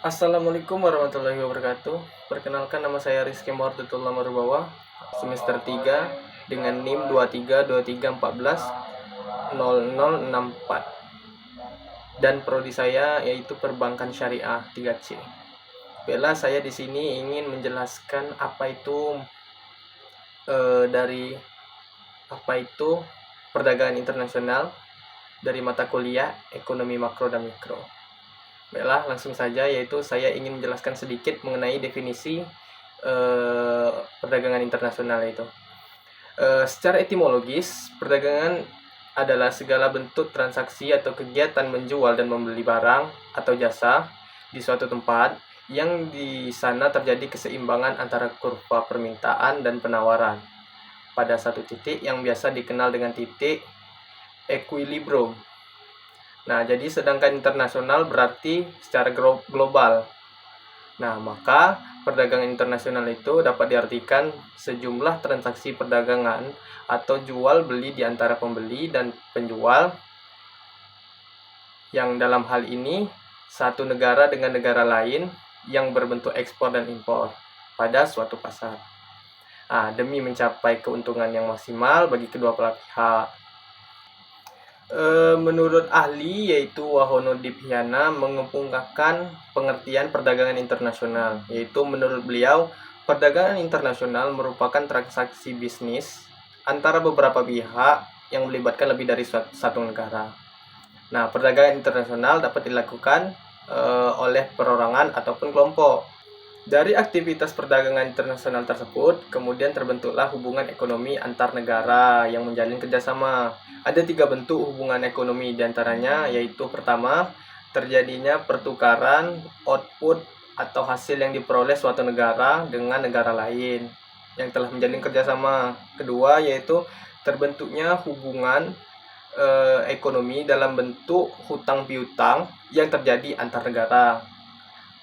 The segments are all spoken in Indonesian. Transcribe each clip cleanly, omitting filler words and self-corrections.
Assalamualaikum warahmatullahi wabarakatuh. Perkenalkan, nama saya Rizky Muhardatullah Marbawa, semester 3 dengan NIM 2323140064, dan prodi saya yaitu Perbankan Syariah 3C. Bella, saya di sini ingin menjelaskan dari apa itu perdagangan internasional dari mata kuliah Ekonomi Makro dan Mikro. Baiklah, langsung saja, yaitu saya ingin menjelaskan sedikit mengenai definisi perdagangan internasional itu. Secara etimologis, perdagangan adalah segala bentuk transaksi atau kegiatan menjual dan membeli barang atau jasa di suatu tempat yang di sana terjadi keseimbangan antara kurva permintaan dan penawaran pada satu titik yang biasa dikenal dengan titik equilibrium. Nah, jadi sedangkan internasional berarti secara global. Nah, maka perdagangan internasional itu dapat diartikan sejumlah transaksi perdagangan atau jual beli di antara pembeli dan penjual, yang dalam hal ini satu negara dengan negara lain yang berbentuk ekspor dan impor pada suatu pasar. Demi mencapai keuntungan yang maksimal bagi kedua belah pihak. Menurut ahli yaitu Wahono Diphyana mengemukakan pengertian perdagangan internasional, yaitu menurut beliau perdagangan internasional merupakan transaksi bisnis antara beberapa pihak yang melibatkan lebih dari satu negara. Nah, perdagangan internasional dapat dilakukan oleh perorangan ataupun kelompok. Dari aktivitas perdagangan internasional tersebut, kemudian terbentuklah hubungan ekonomi antar negara yang menjalin kerjasama. Ada 3 bentuk hubungan ekonomi diantaranya, yaitu pertama, terjadinya pertukaran output atau hasil yang diperoleh suatu negara dengan negara lain yang telah menjalin kerjasama. Kedua, yaitu terbentuknya hubungan ekonomi dalam bentuk hutang piutang yang terjadi antar negara.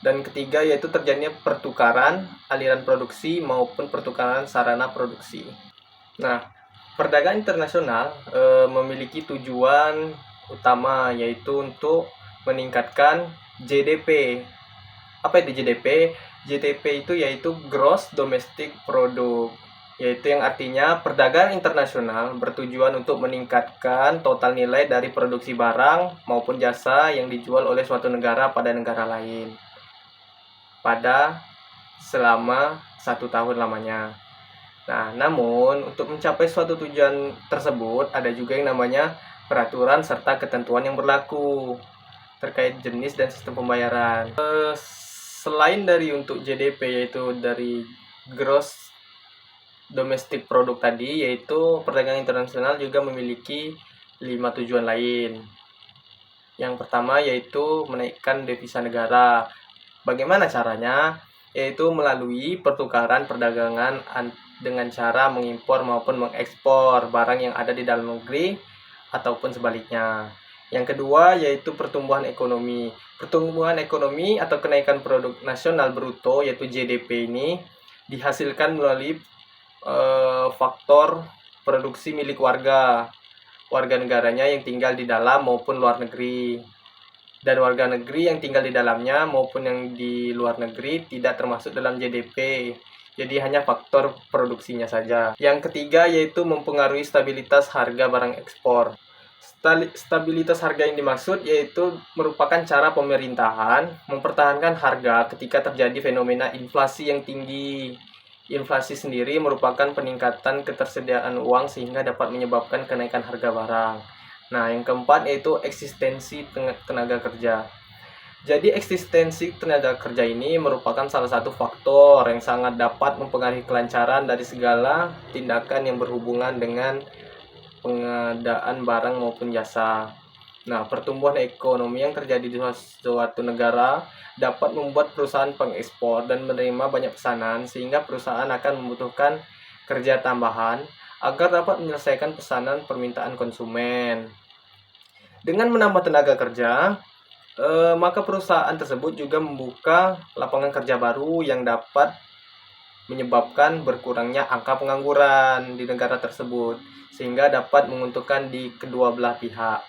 Dan ketiga, yaitu terjadinya pertukaran aliran produksi maupun pertukaran sarana produksi. Nah, perdagangan internasional memiliki tujuan utama, yaitu untuk meningkatkan GDP. Apa itu GDP? GDP itu yaitu Gross Domestic Product, yaitu yang artinya perdagangan internasional bertujuan untuk meningkatkan total nilai dari produksi barang maupun jasa yang dijual oleh suatu negara pada negara lain pada selama 1 tahun lamanya. Nah, namun untuk mencapai suatu tujuan tersebut ada juga yang namanya peraturan serta ketentuan yang berlaku terkait jenis dan sistem pembayaran. Selain dari untuk GDP, yaitu dari Gross Domestic Product tadi, yaitu perdagangan internasional juga memiliki 5 tujuan lain. Yang pertama yaitu menaikkan devisa negara. Bagaimana caranya? Yaitu melalui pertukaran perdagangan dengan cara mengimpor maupun mengekspor barang yang ada di dalam negeri ataupun sebaliknya. Yang kedua yaitu pertumbuhan ekonomi. Pertumbuhan ekonomi atau kenaikan produk nasional bruto yaitu GDP ini dihasilkan melalui faktor produksi milik warga negaranya yang tinggal di dalam maupun luar negeri. Dan warga negeri yang tinggal di dalamnya maupun yang di luar negeri tidak termasuk dalam GDP. Jadi hanya faktor produksinya saja. Yang ketiga yaitu mempengaruhi stabilitas harga barang ekspor. Stabilitas harga yang dimaksud yaitu merupakan cara pemerintahan mempertahankan harga ketika terjadi fenomena inflasi yang tinggi. Inflasi sendiri merupakan peningkatan ketersediaan uang sehingga dapat menyebabkan kenaikan harga barang. Nah, yang keempat yaitu eksistensi tenaga kerja. Jadi eksistensi tenaga kerja ini merupakan salah satu faktor yang sangat dapat mempengaruhi kelancaran dari segala tindakan yang berhubungan dengan pengadaan barang maupun jasa. Nah, pertumbuhan ekonomi yang terjadi di suatu negara dapat membuat perusahaan pengekspor dan menerima banyak pesanan, sehingga perusahaan akan membutuhkan kerja tambahan agar dapat menyelesaikan pesanan permintaan konsumen. Dengan menambah tenaga kerja, maka perusahaan tersebut juga membuka lapangan kerja baru yang dapat menyebabkan berkurangnya angka pengangguran di negara tersebut, sehingga dapat menguntungkan di kedua belah pihak.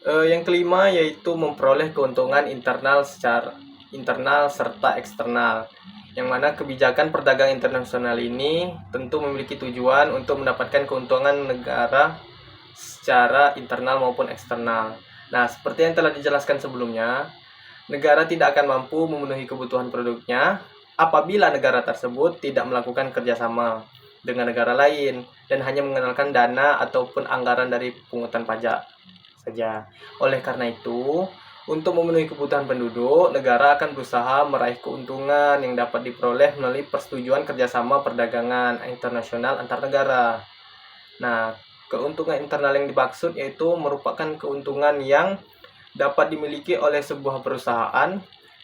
Yang kelima yaitu memperoleh keuntungan internal secara internal serta eksternal. Yang mana kebijakan perdagangan internasional ini tentu memiliki tujuan untuk mendapatkan keuntungan negara secara internal maupun eksternal. Nah, seperti yang telah dijelaskan sebelumnya, negara tidak akan mampu memenuhi kebutuhan produknya apabila negara tersebut tidak melakukan kerjasama dengan negara lain dan hanya mengandalkan dana ataupun anggaran dari pungutan pajak saja. Oleh karena itu, untuk memenuhi kebutuhan penduduk, negara akan berusaha meraih keuntungan yang dapat diperoleh melalui persetujuan kerjasama perdagangan internasional antar negara. Nah, keuntungan internal yang dimaksud yaitu merupakan keuntungan yang dapat dimiliki oleh sebuah perusahaan.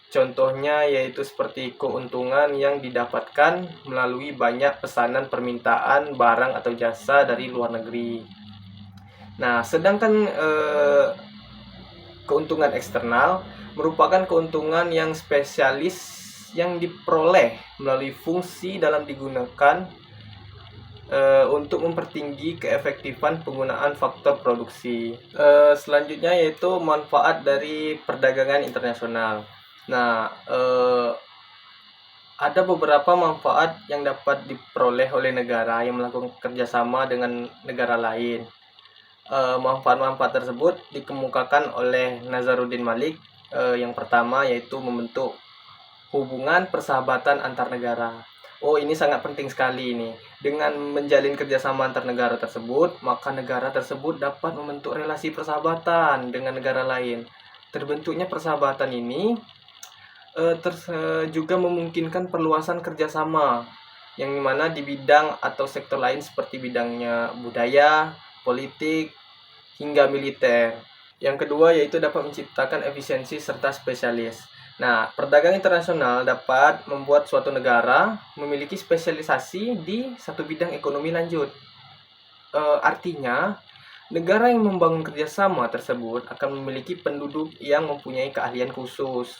Contohnya yaitu seperti keuntungan yang didapatkan melalui banyak pesanan permintaan barang atau jasa dari luar negeri. Nah, sedangkan keuntungan eksternal merupakan keuntungan yang spesialis yang diperoleh melalui fungsi dalam digunakan untuk mempertinggi keefektifan penggunaan faktor produksi. Selanjutnya yaitu manfaat dari perdagangan internasional. Nah, ada beberapa manfaat yang dapat diperoleh oleh negara yang melakukan kerjasama dengan negara lain. Manfaat-manfaat tersebut dikemukakan oleh Nazaruddin Malik. Yang pertama yaitu membentuk hubungan persahabatan antar negara. Oh, ini sangat penting sekali ini. Dengan menjalin kerjasama antar negara tersebut, maka negara tersebut dapat membentuk relasi persahabatan dengan negara lain. Terbentuknya persahabatan ini juga memungkinkan perluasan kerjasama yang dimana di bidang atau sektor lain seperti bidangnya budaya, politik, hingga militer. Yang kedua yaitu dapat menciptakan efisiensi serta spesialis. Nah, perdagangan internasional dapat membuat suatu negara memiliki spesialisasi di satu bidang ekonomi lanjut. Artinya, negara yang membangun kerjasama tersebut akan memiliki penduduk yang mempunyai keahlian khusus,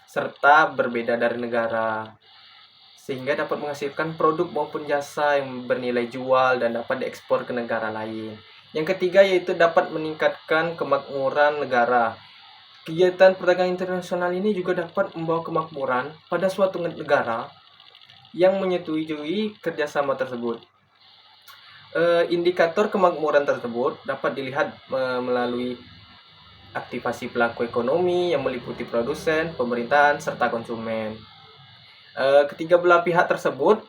serta berbeda dari negara, sehingga dapat menghasilkan produk maupun jasa yang bernilai jual dan dapat diekspor ke negara lain. Yang ketiga yaitu dapat meningkatkan kemakmuran negara. Kegiatan perdagangan internasional ini juga dapat membawa kemakmuran pada suatu negara yang menyetujui kerjasama tersebut. Indikator kemakmuran tersebut dapat dilihat melalui aktivasi pelaku ekonomi yang meliputi produsen, pemerintahan, serta konsumen. Ketiga belah pihak tersebut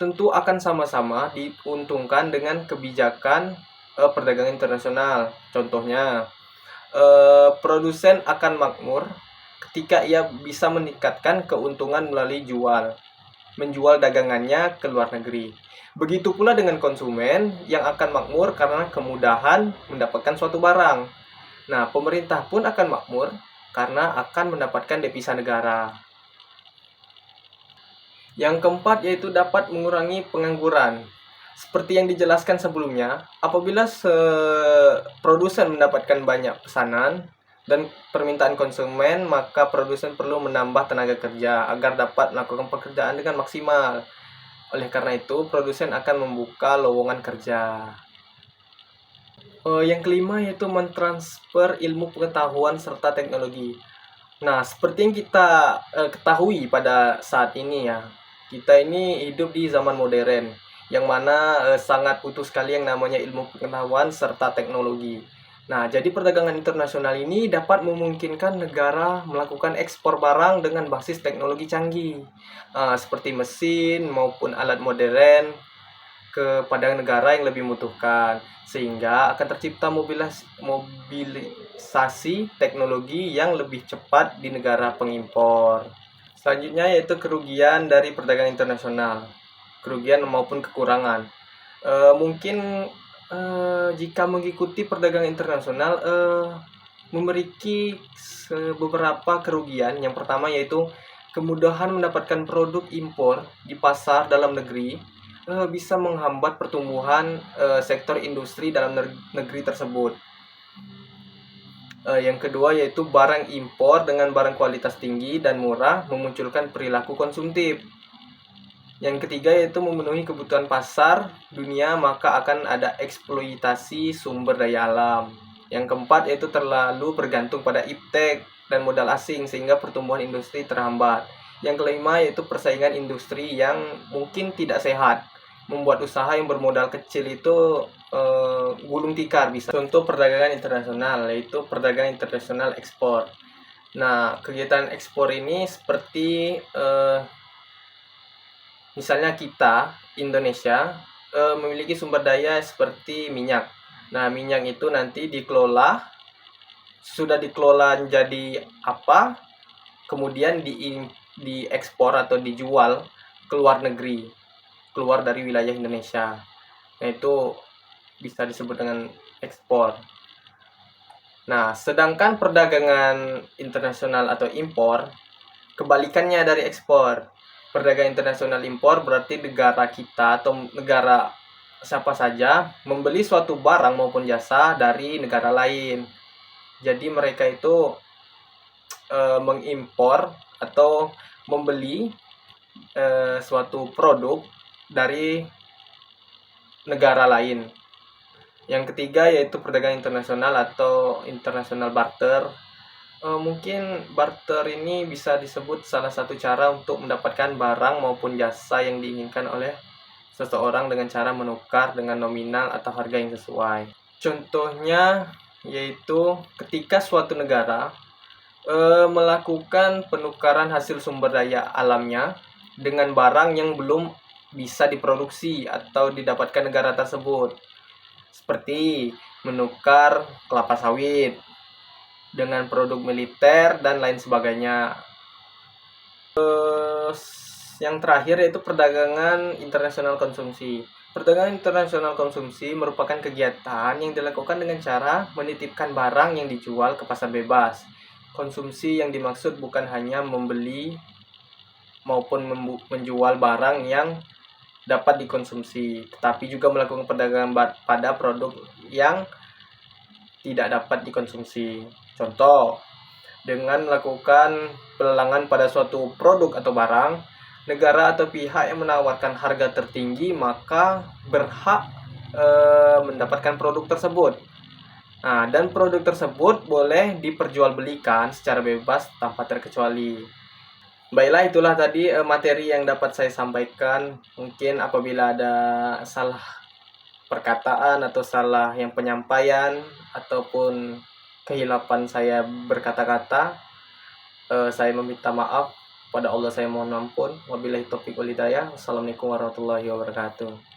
tentu akan sama-sama diuntungkan dengan kebijakan perdagangan internasional. Contohnya, produsen akan makmur ketika ia bisa meningkatkan keuntungan melalui menjual dagangannya ke luar negeri. Begitu pula dengan konsumen yang akan makmur karena kemudahan mendapatkan suatu barang. Nah, pemerintah pun akan makmur karena akan mendapatkan devisa negara. Yang keempat yaitu dapat mengurangi pengangguran. Seperti yang dijelaskan sebelumnya, apabila produsen mendapatkan banyak pesanan dan permintaan konsumen, maka produsen perlu menambah tenaga kerja agar dapat melakukan pekerjaan dengan maksimal. Oleh karena itu, produsen akan membuka lowongan kerja. Yang kelima yaitu mentransfer ilmu pengetahuan serta teknologi. Nah, seperti yang kita ketahui pada saat ini ya, kita ini hidup di zaman modern, yang mana sangat butuh sekali yang namanya ilmu pengetahuan serta teknologi. Nah, jadi perdagangan internasional ini dapat memungkinkan negara melakukan ekspor barang dengan basis teknologi canggih, seperti mesin maupun alat modern kepada negara yang lebih membutuhkan, sehingga akan tercipta mobilisasi teknologi yang lebih cepat di negara pengimpor. Selanjutnya yaitu kerugian dari perdagangan internasional, kerugian maupun kekurangan. Mungkin jika mengikuti perdagangan internasional memiliki beberapa kerugian. Yang pertama yaitu kemudahan mendapatkan produk impor di pasar dalam negeri bisa menghambat pertumbuhan sektor industri dalam negeri tersebut. Yang kedua yaitu barang impor dengan barang kualitas tinggi dan murah memunculkan perilaku konsumtif. Yang ketiga yaitu memenuhi kebutuhan pasar dunia, maka akan ada eksploitasi sumber daya alam. Yang keempat yaitu terlalu bergantung pada iptek dan modal asing sehingga pertumbuhan industri terhambat. Yang kelima yaitu persaingan industri yang mungkin tidak sehat, membuat usaha yang bermodal kecil itu gulung tikar bisa. Contoh perdagangan internasional yaitu perdagangan internasional ekspor. Nah, kegiatan ekspor ini seperti misalnya kita Indonesia memiliki sumber daya seperti minyak. Nah, minyak itu nanti dikelola, sudah dikelola jadi apa, kemudian diekspor atau dijual ke luar negeri, keluar dari wilayah Indonesia. Nah, itu bisa disebut dengan ekspor. Nah, sedangkan perdagangan internasional atau impor, kebalikannya dari ekspor. Perdagangan internasional impor berarti negara kita atau negara siapa saja membeli suatu barang maupun jasa dari negara lain. Jadi mereka itu mengimpor atau membeli suatu produk dari negara lain. Yang ketiga yaitu perdagangan internasional atau international barter. Mungkin barter ini bisa disebut salah satu cara untuk mendapatkan barang maupun jasa yang diinginkan oleh seseorang dengan cara menukar dengan nominal atau harga yang sesuai. Contohnya yaitu ketika suatu negara melakukan penukaran hasil sumber daya alamnya dengan barang yang belum bisa diproduksi atau didapatkan negara tersebut, seperti menukar kelapa sawit dengan produk militer dan lain sebagainya. Yang terakhir yaitu perdagangan internasional konsumsi. Perdagangan internasional konsumsi merupakan kegiatan yang dilakukan dengan cara menitipkan barang yang dijual ke pasar bebas. Konsumsi yang dimaksud bukan hanya membeli maupun menjual barang yang dapat dikonsumsi, tetapi juga melakukan perdagangan pada produk yang tidak dapat dikonsumsi. Contoh, dengan melakukan pelelangan pada suatu produk atau barang, negara atau pihak yang menawarkan harga tertinggi maka berhak mendapatkan produk tersebut. Nah, dan produk tersebut boleh diperjualbelikan secara bebas tanpa terkecuali. Baiklah, itulah tadi materi yang dapat saya sampaikan. Mungkin apabila ada salah perkataan atau salah yang penyampaian ataupun kehilapan saya berkata-kata, saya meminta maaf. Pada Allah saya mohon ampun. Wabillahi taufiq wal hidayah. Wassalamualaikum warahmatullahi wabarakatuh.